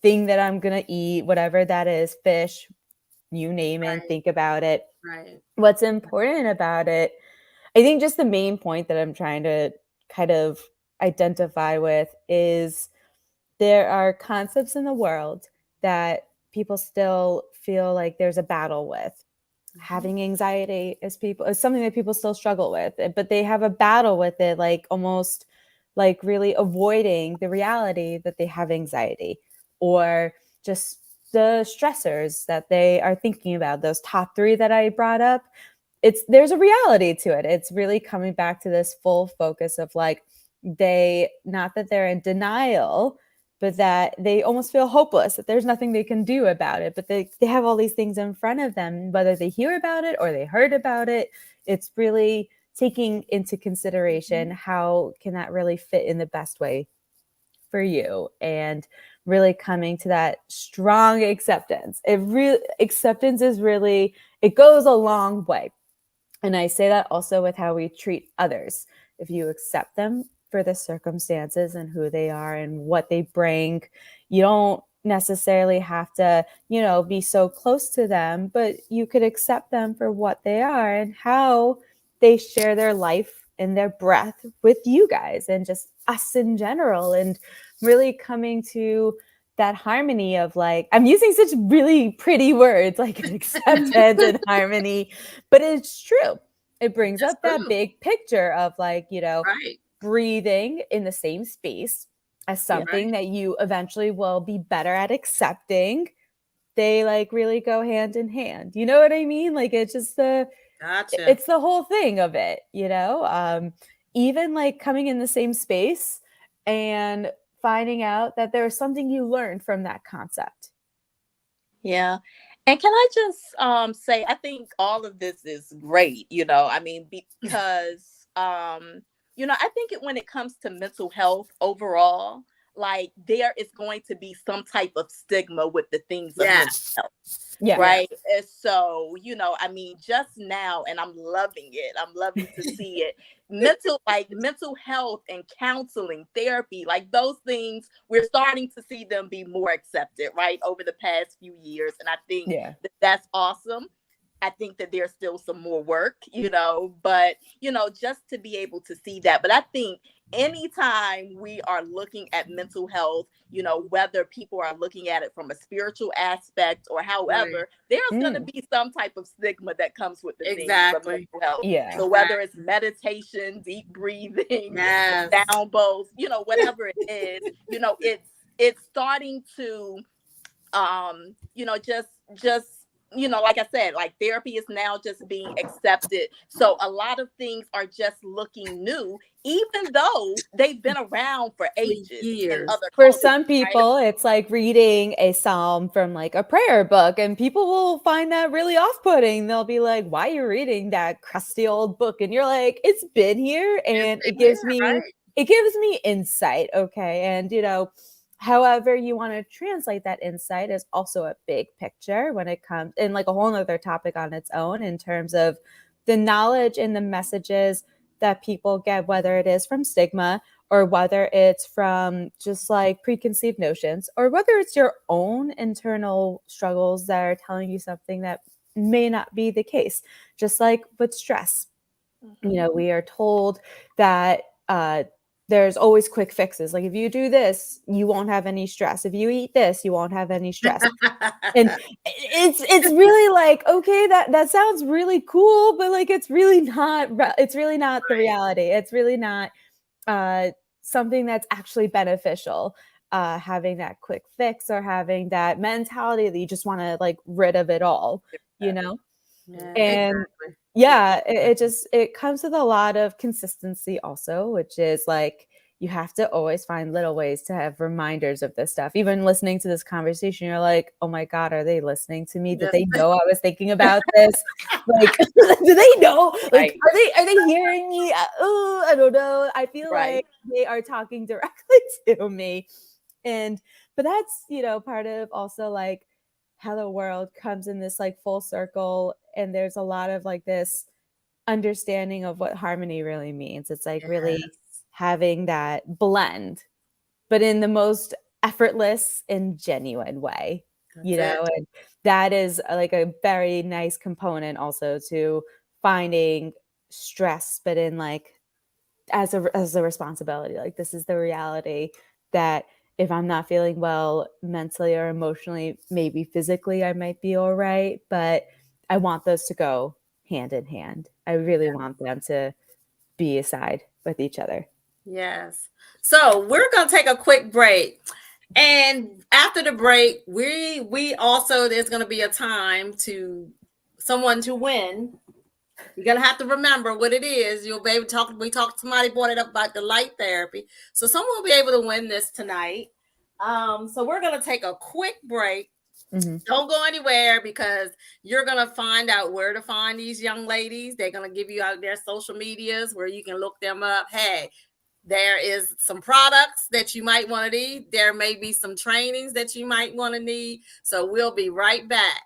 thing that I'm gonna eat, whatever that is, fish, you name it, think about it. Right. What's important about it, I think just the main point that I'm trying to kind of identify with is there are concepts in the world that people still feel like there's a battle with. Having anxiety is something that people still struggle with, but they have a battle with it, like almost like really avoiding the reality that they have anxiety, or just the stressors that they are thinking about. Those top 3 that I brought up, there's a reality to it. It's really coming back to this full focus of like, not that they're in denial, but that they almost feel hopeless, that there's nothing they can do about it. But they have all these things in front of them, whether they hear about it or they heard about it. It's really taking into consideration how can that really fit in the best way for you, and really coming to that strong acceptance. Acceptance is really, it goes a long way. And I say that also with how we treat others. If you accept them for the circumstances and who they are and what they bring, you don't necessarily have to, you know, be so close to them, but you could accept them for what they are and how they share their life and their breath with you guys and just us in general, and really coming to that harmony of like, I'm using such really pretty words like acceptance and harmony, but it's true. It brings up that big picture of like, you know, breathing in the same space as something that you eventually will be better at accepting. They like really go hand in hand. You know what I mean? Like it's just it's the whole thing of it, you know? Even like coming in the same space and finding out that there was something you learned from that concept. Yeah. And can I just say, I think all of this is great, you know, I mean, because, you know, I think when it comes to mental health overall, like there is going to be some type of stigma with the things of mental health. Yeah. Right. And so, you know, I mean, just now, and I'm loving it. I'm loving to see it. Mental health and counseling, therapy, like those things, we're starting to see them be more accepted, right, over the past few years. And I think that's awesome. I think that there's still some more work, you know, but, you know, just to be able to see that. But I think anytime we are looking at mental health, you know, whether people are looking at it from a spiritual aspect or however, there's going to be some type of stigma that comes with the things of mental health. Yeah. So whether it's meditation, deep breathing, down bows, you know, whatever it is, you know, it's starting to, you know, just like I said, like therapy is now just being accepted. So a lot of things are just looking new, even though they've been around for ages in other For cultures. some people, right? It's like reading a psalm from like a prayer book, and people will find that really off-putting. They'll be like, why are you reading that crusty old book? And you're like, it's been here, and it gives me insight. Okay. And however you want to translate that insight is also a big picture when it comes in, like a whole nother topic on its own, in terms of the knowledge and the messages that people get, whether it is from stigma or whether it's from just like preconceived notions, or whether it's your own internal struggles that are telling you something that may not be the case. Just like with stress, we are told that there's always quick fixes. Like if you do this, you won't have any stress. If you eat this, you won't have any stress. And it's really like, okay, that sounds really cool, but like it's really not the reality. It's really not something that's actually beneficial. Having that quick fix or having that mentality that you just want to like rid of it all, Yeah, and it comes with a lot of consistency also, which is like you have to always find little ways to have reminders of this stuff. Even listening to this conversation, you're like, oh my God, are they listening to me? Did they know I was thinking about this? Like, do they know? Like, are they hearing me? I don't know. I feel like they are talking directly to me. But that's, part of also like how the world comes in this like full circle. And there's a lot of like this understanding of what harmony really means. It's like really having that blend, but in the most effortless and genuine way, and that is like a very nice component also to finding stress, but in like as a responsibility. Like this is the reality that if I'm not feeling well mentally or emotionally, maybe physically I might be all right, but I want those to go hand in hand. I really want them to be aside with each other. Yes. So we're going to take a quick break. And after the break, we also, there's going to be a time to someone to win. You're going to have to remember what it is. You'll be able to somebody brought it up about the light therapy. So someone will be able to win this tonight. So we're going to take a quick break. Mm-hmm. Don't go anywhere, because you're going to find out where to find these young ladies. They're going to give you out their social medias where you can look them up. Hey, there is some products that you might want to need. There may be some trainings that you might want to need. So we'll be right back.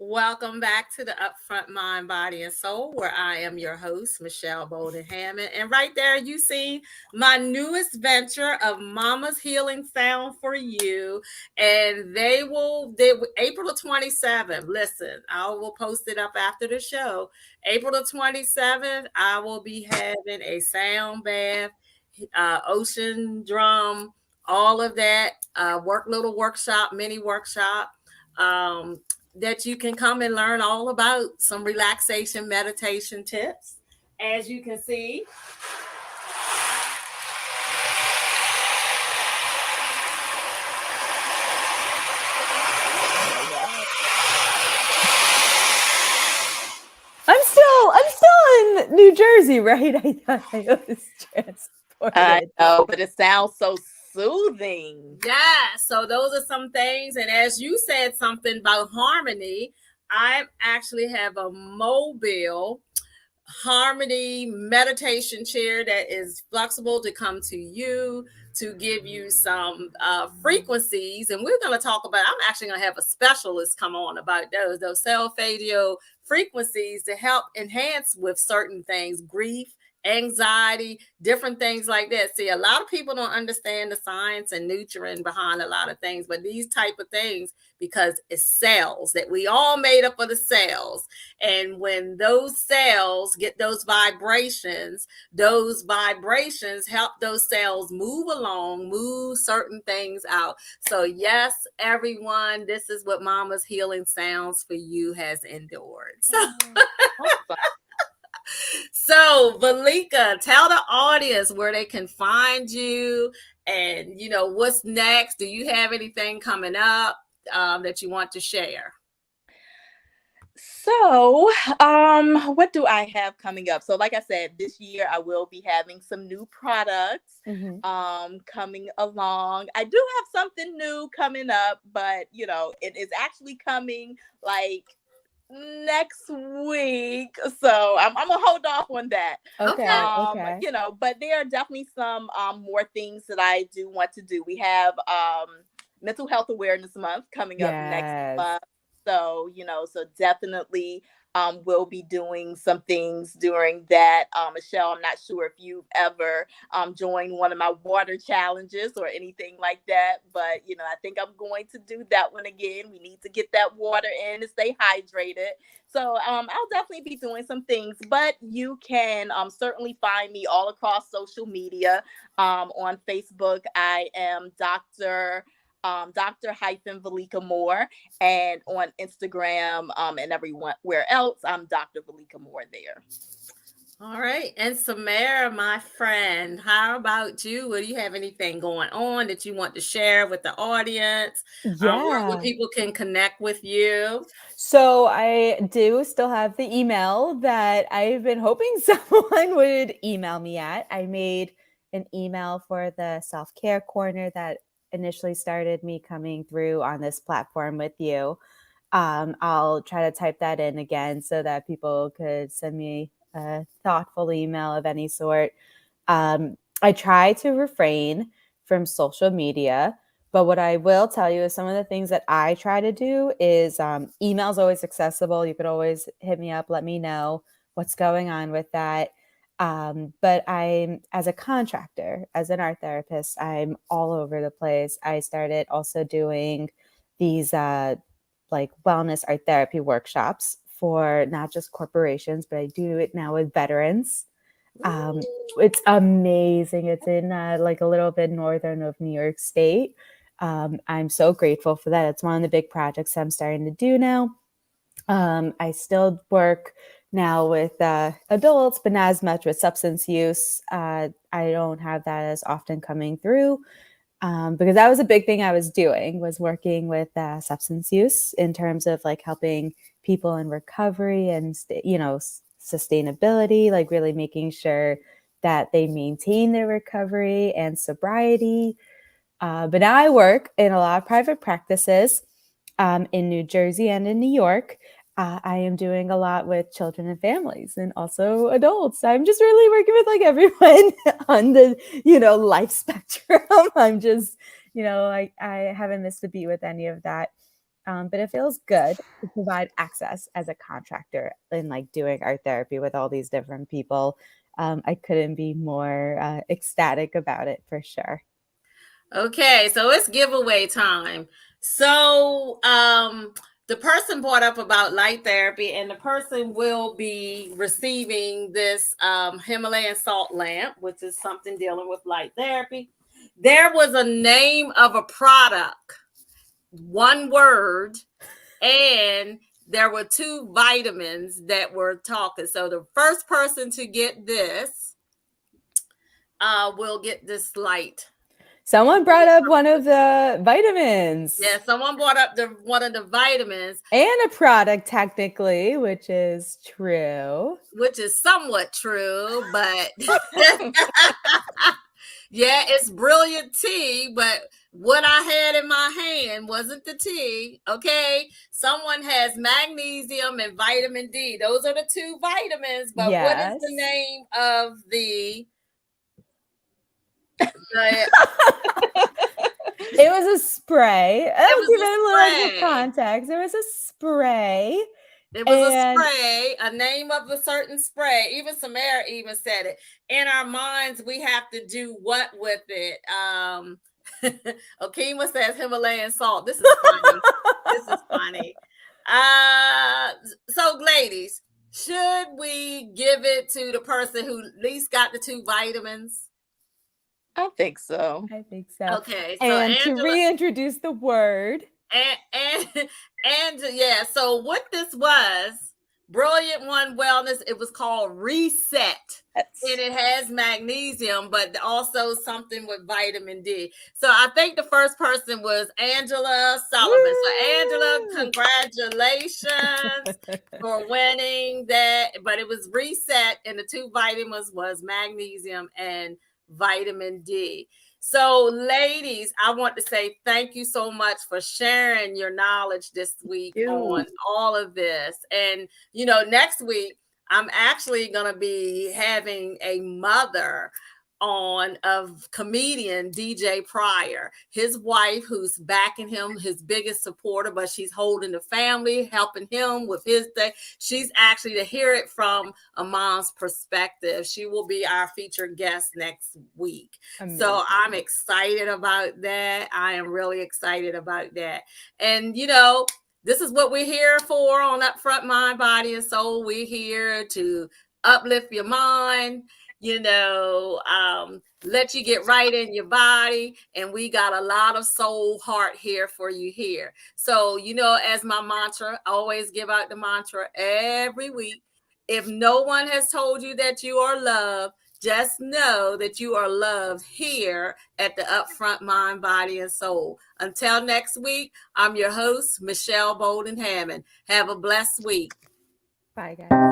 Welcome back to the Upfront Mind, Body, and Soul, where I am your host, Michelle Bolden Hammond. And right there, you see my newest venture of Mama's Healing Sound for You. And they April the 27th. Listen, I will post it up after the show. April the 27th, I will be having a sound bath, ocean drum, all of that, mini workshop. That you can come and learn all about some relaxation meditation tips. As you can see, I'm still in New Jersey, right? I thought I was transported. I know, but it sounds so soothing. Yeah, so those are some things. And as you said something about harmony, I actually have a mobile harmony meditation chair that is flexible to come to you, to give you some frequencies. And we're going to talk about, I'm actually going to have a specialist come on about those solfeggio frequencies to help enhance with certain things, grief, anxiety, different things like that. See, a lot of people don't understand the science and nutrient behind a lot of things, but these type of things, because it's cells that we all made up of the cells. And when those cells get those vibrations help those cells move along, move certain things out. So yes, everyone, this is what Mama's Healing Sounds for You has endured. So Valeka, tell the audience where they can find you and, what's next. Do you have anything coming up that you want to share? So, what do I have coming up? So, like I said, this year I will be having some new products coming along. I do have something new coming up, but it is actually coming like next week, so I'm gonna hold off on that. Okay. But there are definitely some more things that I do want to do. We have Mental Health Awareness Month coming up next month, so so definitely we'll be doing some things during that. Michelle, I'm not sure if you've ever joined one of my water challenges or anything like that, but I think I'm going to do that one again. We need to get that water in and stay hydrated. So I'll definitely be doing some things, but you can certainly find me all across social media. On Facebook, I am Dr. Valeka Moore, and on Instagram and everywhere else, I'm Dr. Valeka Moore there. All right. And Samara, my friend, how about you? Do you have anything going on that you want to share with the audience? Where people can connect with you? So I do still have the email that I've been hoping someone would email me at. I made an email for the self-care corner that initially started me coming through on this platform with you. I'll try to type that in again so that people could send me a thoughtful email of any sort. I try to refrain from social media, but what I will tell you is some of the things that I try to do is email's always accessible. You could always hit me up, let me know what's going on with that. But I'm, as a contractor, as an art therapist, I'm all over the place. I started also doing these like wellness art therapy workshops for not just corporations, but I do it now with veterans. It's amazing. It's in like a little bit northern of New York State. I'm so grateful for that. It's one of the big projects I'm starting to do now. I still work now with adults, but not as much with substance use. I don't have that as often coming through. Because that was a big thing I was doing, was working with substance use in terms of like helping people in recovery and, sustainability, like really making sure that they maintain their recovery and sobriety. But now I work in a lot of private practices in New Jersey and in New York. I am doing a lot with children and families and also adults. I'm just really working with like everyone on the, life spectrum. I'm just, I haven't missed a beat with any of that. But it feels good to provide access as a contractor and like doing art therapy with all these different people. I couldn't be more ecstatic about it for sure. Okay, so it's giveaway time. So the person brought up about light therapy, and the person will be receiving this Himalayan salt lamp, which is something dealing with light therapy. There was a name of a product, one word, and there were 2 vitamins that were talking. So the first person to get this will get this light. Someone brought up one of the vitamins. Yeah, someone brought up one of the vitamins. And a product, technically, which is true. Which is somewhat true, but yeah, it's brilliant tea, but what I had in my hand wasn't the tea, okay? Someone has magnesium and vitamin D. Those are the 2 vitamins, but What is the name of the It was a spray. I'll give it a little context. There was a spray It was a spray, a name of a certain spray. Even Samara even said it. In our minds, we have to do what with it? Okima says Himalayan salt. This is funny. This is funny. So ladies, should we give it to the person who at least got the 2 vitamins? I think so. Okay. So and Angela, to reintroduce the word. And yeah, so what this was, Brilliant One Wellness, it was called Reset. And it has magnesium, but also something with vitamin D. So I think the first person was Angela Sullivan. Woo! So Angela, congratulations for winning that. But it was Reset, and the 2 vitamins was magnesium and vitamin D. So, ladies, I want to say thank you so much for sharing your knowledge this week on all of this. And, next week, I'm actually going to be having a mother on of comedian DJ Pryor, his wife, who's backing him, his biggest supporter, but she's holding the family, helping him with his day. She's actually, to hear it from a mom's perspective, she will be our featured guest next week. Amazing. So I'm excited about that. I am really excited about that. And, this is what we're here for on Upfront Mind, Body, and Soul. We're here to uplift your mind, let you get right in your body. And we got a lot of soul heart here for you here. So, as my mantra, I always give out the mantra every week. If no one has told you that you are loved, just know that you are loved here at the Upfront Mind, Body, and Soul. Until next week, I'm your host, Michelle Bolden Hammond. Have a blessed week. Bye, guys.